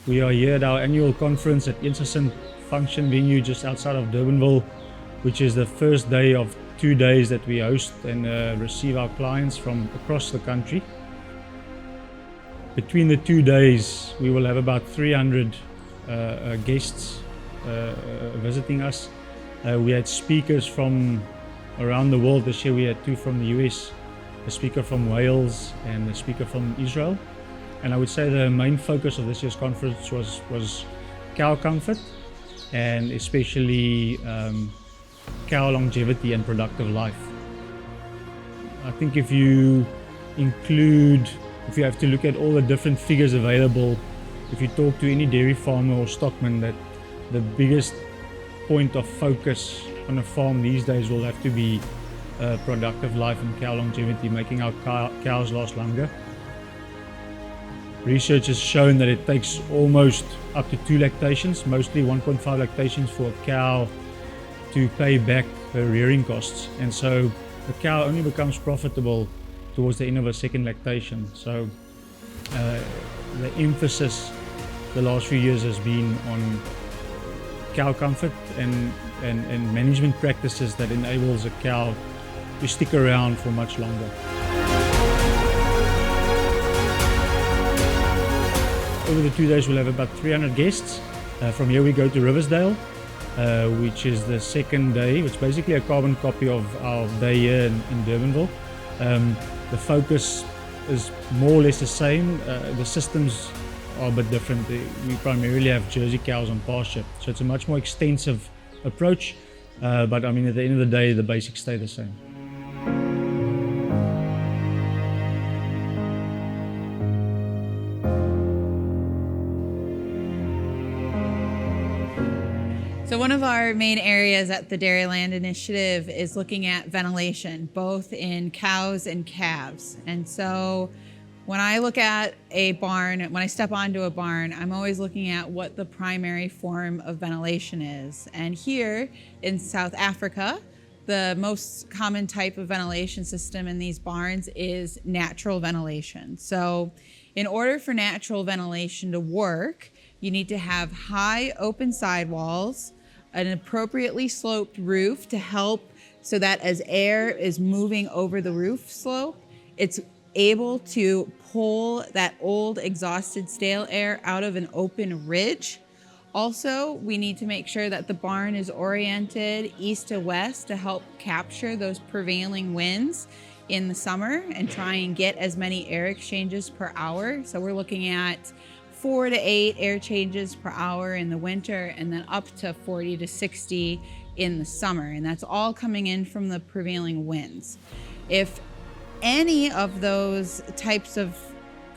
We are here at our annual conference at Insasint Function Venue just outside of Durbanville, which is the first day of 2 days that we host and receive our clients from across the country. Between the 2 days, we will have about 300 guests visiting us. We had speakers from around the world. This year we had 2 from the US, a speaker from Wales and a speaker from Israel. And I would say the main focus of this year's conference was cow comfort, and especially cow longevity and productive life. I think if you have to look at all the different figures available, if you talk to any dairy farmer or stockman, that the biggest point of focus on a farm these days will have to be productive life and cow longevity, making our cows last longer. Research has shown that it takes almost up to 2 lactations, mostly 1.5 lactations, for a cow to pay back her rearing costs. And so the cow only becomes profitable towards the end of a second lactation. So the emphasis the last few years has been on cow comfort and management practices that enables a cow to stick around for much longer. Over the 2 days we'll have about 300 guests. From here we go to Riversdale, which is the second day. It's basically a carbon copy of our day here in Durbanville. The focus is more or less the same. The systems are a bit different. We primarily have Jersey cows on pasture, so it's a much more extensive approach. But I mean, at the end of the day, the basics stay the same. So one of our main areas at the Dairyland Initiative is looking at ventilation, both in cows and calves. And so when I look at a barn, when I step onto a barn, I'm always looking at what the primary form of ventilation is. And here in South Africa, the most common type of ventilation system in these barns is natural ventilation. So in order for natural ventilation to work, you need to have high open sidewalls, an appropriately sloped roof to help so that as air is moving over the roof slope, it's able to pull that old exhausted stale air out of an open ridge. Also, we need to make sure that the barn is oriented east to west to help capture those prevailing winds in the summer and try and get as many air exchanges per hour. So we're looking at 4 to 8 air changes per hour in the winter, and then up to 40 to 60 in the summer. And that's all coming in from the prevailing winds. If any of those types of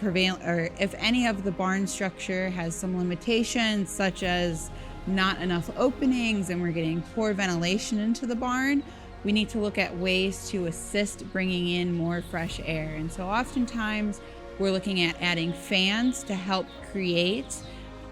if any of the barn structure has some limitations, such as not enough openings and we're getting poor ventilation into the barn, we need to look at ways to assist bringing in more fresh air. And so oftentimes we're looking at adding fans to help create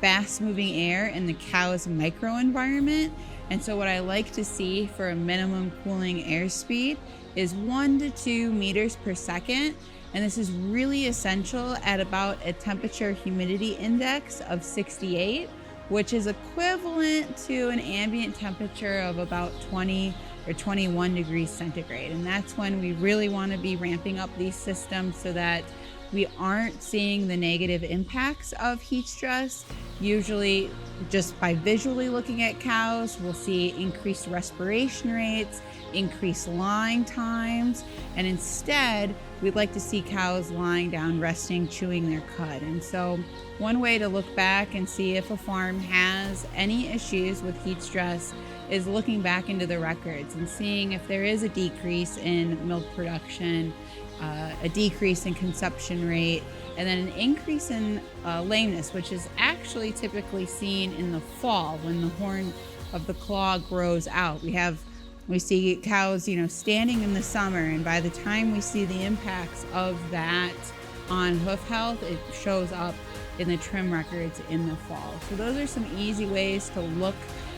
fast moving air in the cow's microenvironment. And so what I like to see for a minimum cooling airspeed is 1 to 2 meters per second. And this is really essential at about a temperature humidity index of 68, which is equivalent to an ambient temperature of about 20 or 21 degrees centigrade. And that's when we really want to be ramping up these systems so that we aren't seeing the negative impacts of heat stress. Usually, just by visually looking at cows, we'll see increased respiration rates, increased lying times, and instead, we'd like to see cows lying down, resting, chewing their cud. And so one way to look back and see if a farm has any issues with heat stress is looking back into the records and seeing if there is a decrease in milk production, a decrease in conception rate, and then an increase in lameness, which is actually typically seen in the fall when the horn of the claw grows out. We see cows, standing in the summer, and by the time we see the impacts of that on hoof health, it shows up in the trim records in the fall. So those are some easy ways to look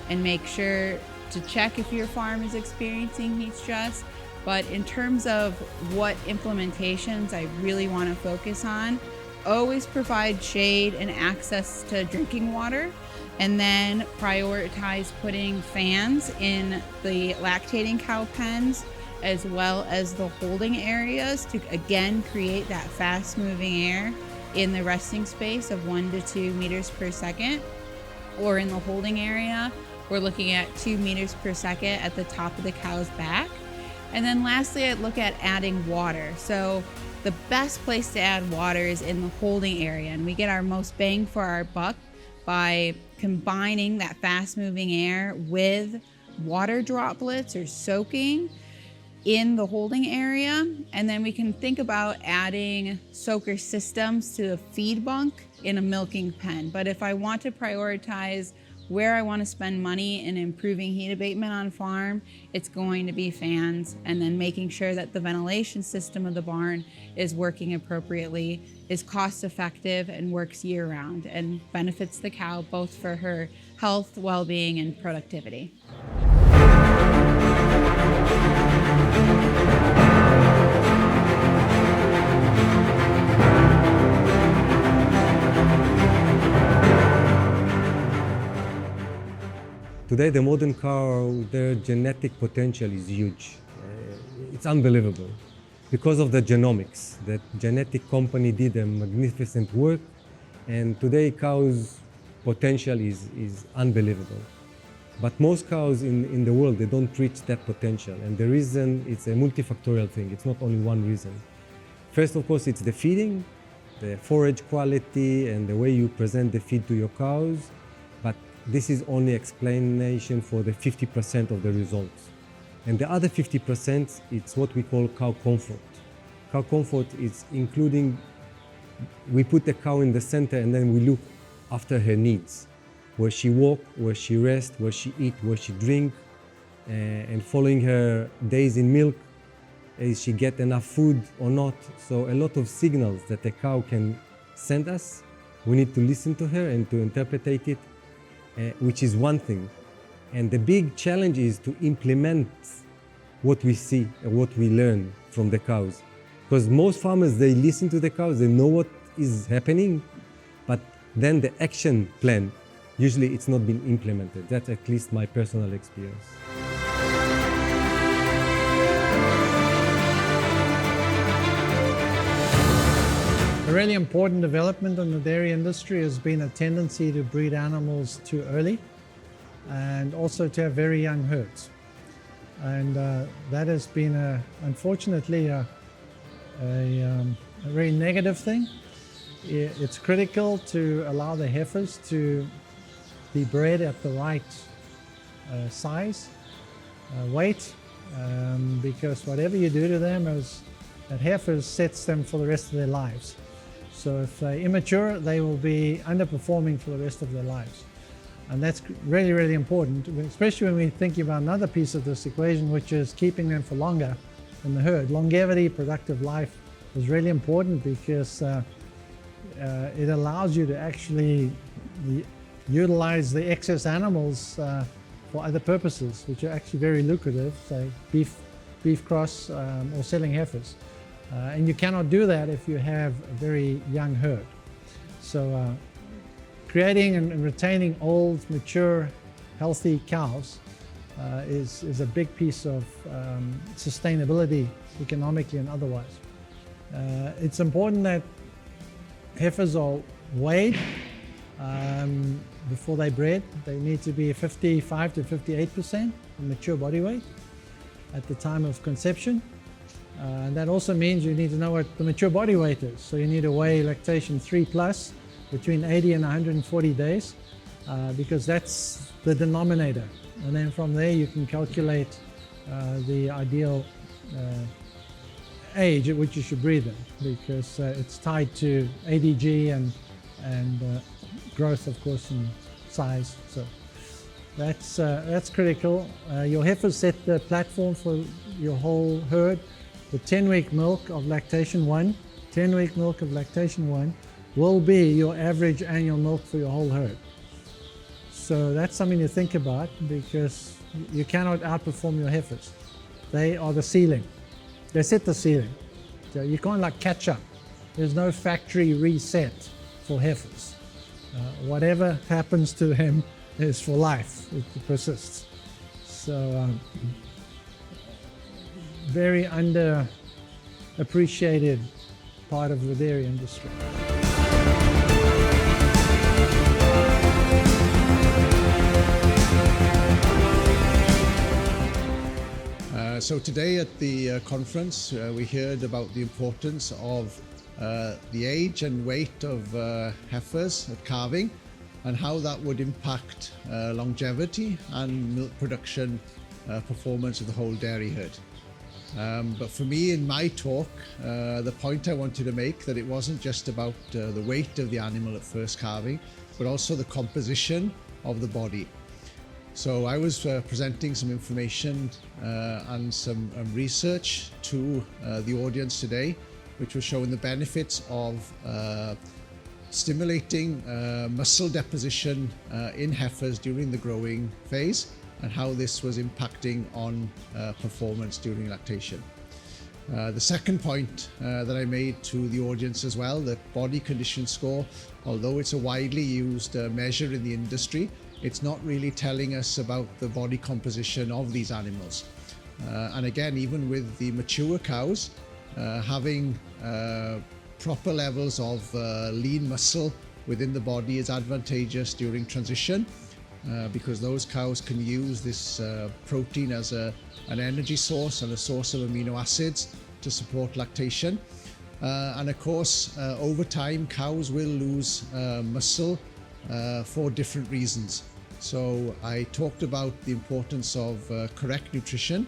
and make sure to check if your farm is experiencing heat stress. But in terms of what implementations I really want to focus on, always provide shade and access to drinking water, and then prioritize putting fans in the lactating cow pens as well as the holding areas to again create that fast moving air in the resting space of 1 to 2 meters per second. Or in the holding area, we're looking at 2 meters per second at the top of the cow's back. And then lastly, I'd look at adding water. So the best place to add water is in the holding area, and we get our most bang for our buck by combining that fast moving air with water droplets or soaking in the holding area. And then we can think about adding soaker systems to the feed bunk in a milking pen. But if I want to prioritize where I want to spend money in improving heat abatement on farm, it's going to be fans, and then making sure that the ventilation system of the barn is working appropriately, is cost effective, and works year round, and benefits the cow both for her health, well-being, and productivity. Today, the modern cow, their genetic potential is huge. It's unbelievable. Because of the genomics, that genetic company did a magnificent work, and today cows' potential is unbelievable. But most cows in the world, they don't reach that potential, and the reason, it's a multifactorial thing. It's not only one reason. First, of course, it's the feeding, the forage quality, and the way you present the feed to your cows. But this is only explanation for the 50% of the results. And the other 50%, it's what we call cow comfort. Cow comfort is including, we put the cow in the center and then we look after her needs. Where she walk, where she rest, where she eat, where she drink, and following her days in milk, is she get enough food or not. So a lot of signals that the cow can send us, we need to listen to her and to interpret it, which is one thing. And the big challenge is to implement what we see and what we learn from the cows. Because most farmers, they listen to the cows, they know what is happening, but then the action plan, usually it's not been implemented. That's at least my personal experience. A really important development in the dairy industry has been a tendency to breed animals too early and also to have very young herds. And that has been, unfortunately, a very negative thing. It's critical to allow the heifers to be bred at the right size, weight, because whatever you do to them that heifers sets them for the rest of their lives. So if they're immature, they will be underperforming for the rest of their lives. And that's really, really important, especially when we're thinking about another piece of this equation, which is keeping them for longer in the herd. Longevity, productive life is really important because it allows you to actually utilize the excess animals for other purposes, which are actually very lucrative, say beef cross or selling heifers. And you cannot do that if you have a very young herd. So creating and retaining old, mature, healthy cows is a big piece of sustainability, economically and otherwise. It's important that heifers are weighed before they bred. They need to be 55 to 58% of mature body weight at the time of conception. And that also means you need to know what the mature body weight is. So you need to weigh lactation 3 plus between 80 and 140 days because that's the denominator. And then from there you can calculate the ideal age at which you should breed them, because it's tied to ADG and growth, of course, and size. So that's critical. Your heifers set the platform for your whole herd. The 10-week milk of lactation 1, 10-week milk of lactation 1 will be your average annual milk for your whole herd. So that's something to think about, because you cannot outperform your heifers. They are the ceiling. They set the ceiling. So you can't like catch up. there's no factory reset for heifers. Whatever happens to him is for life. It persists. So very underappreciated part of the dairy industry. So today at the conference, we heard about the importance of the age and weight of heifers at calving and how that would impact longevity and milk production performance of the whole dairy herd. But for me, in my talk, the point I wanted to make that it wasn't just about the weight of the animal at first calving, but also the composition of the body. So I was presenting some information and some research to the audience today, which was showing the benefits of stimulating muscle deposition in heifers during the growing phase and how this was impacting on performance during lactation. The second point that I made to the audience as well, the body condition score, although it's a widely used measure in the industry, it's not really telling us about the body composition of these animals. And again, even with the mature cows, having proper levels of lean muscle within the body is advantageous during transition because those cows can use this protein as an energy source and a source of amino acids to support lactation. And of course, over time, cows will lose muscle for different reasons. So I talked about the importance of correct nutrition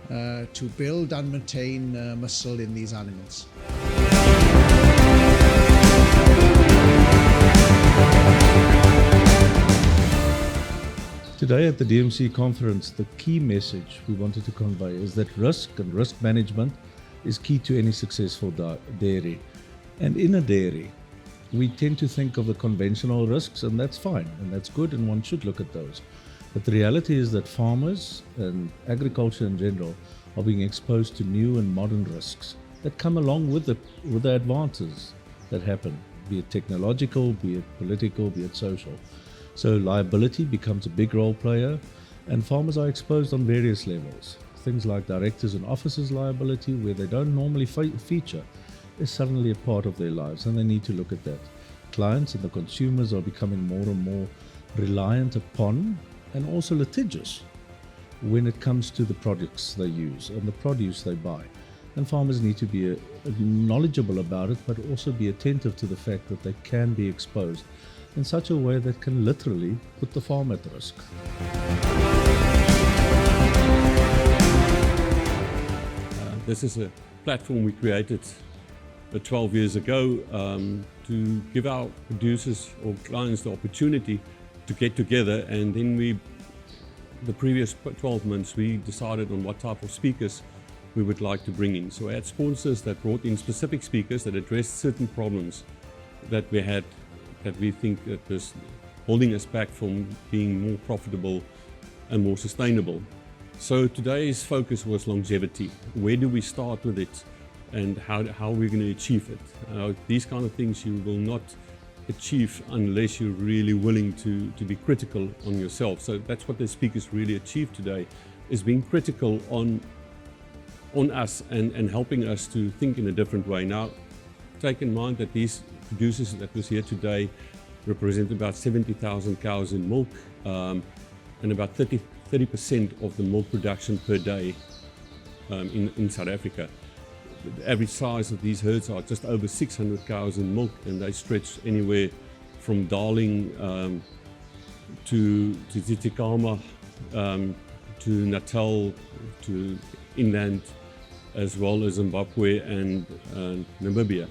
to build and maintain muscle in these animals. Today at the DMC conference, the key message we wanted to convey is that risk and risk management is key to any successful dairy. And in a dairy, we tend to think of the conventional risks, and that's fine, and that's good, and one should look at those. But the reality is that farmers and agriculture in general are being exposed to new and modern risks that come along with the advances that happen, be it technological, be it political, be it social. So liability becomes a big role player, and farmers are exposed on various levels. Things like directors and officers liability, where they don't normally feature, is suddenly a part of their lives, and they need to look at that. Clients and the consumers are becoming more and more reliant upon and also litigious when it comes to the products they use and the produce they buy. And farmers need to be knowledgeable about it, but also be attentive to the fact that they can be exposed in such a way that can literally put the farm at risk. This is a platform we created 12 years ago to give our producers or clients the opportunity to get together, and then the previous 12 months we decided on what type of speakers we would like to bring in. So we had sponsors that brought in specific speakers that addressed certain problems that we had, that we think that was holding us back from being more profitable and more sustainable. So today's focus was longevity. Where do we start with it, and how are we going to achieve it? These kind of things you will not achieve unless you're really willing to be critical on yourself. So that's what the speakers really achieved today, is being critical on us and helping us to think in a different way. Now, take in mind that these producers that was here today represent about 70,000 cows in milk and about 30% of the milk production per day in South Africa. The average size of these herds are just over 600 cows in milk, and they stretch anywhere from Darling to Tsitsikamma, to Natal, to inland, as well as Zimbabwe and Namibia.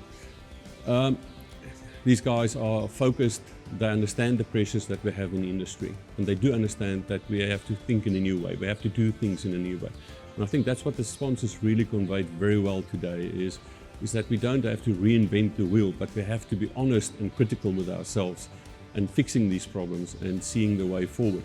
These guys are focused, they understand the pressures that we have in the industry, and they do understand that we have to think in a new way, we have to do things in a new way. And I think that's what the sponsors really conveyed very well today, is that we don't have to reinvent the wheel, but we have to be honest and critical with ourselves and fixing these problems and seeing the way forward.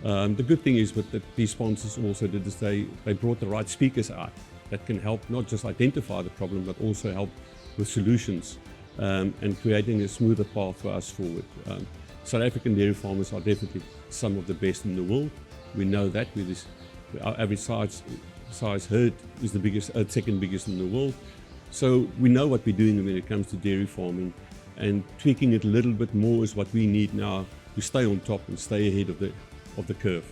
The good thing is that these sponsors also did is they brought the right speakers out that can help not just identify the problem, but also help with solutions and creating a smoother path for us forward. South African dairy farmers are definitely some of the best in the world. We know that. Our average size herd is the biggest, second biggest in the world. So we know what we're doing when it comes to dairy farming, and tweaking it a little bit more is what we need now to stay on top and stay ahead of the curve.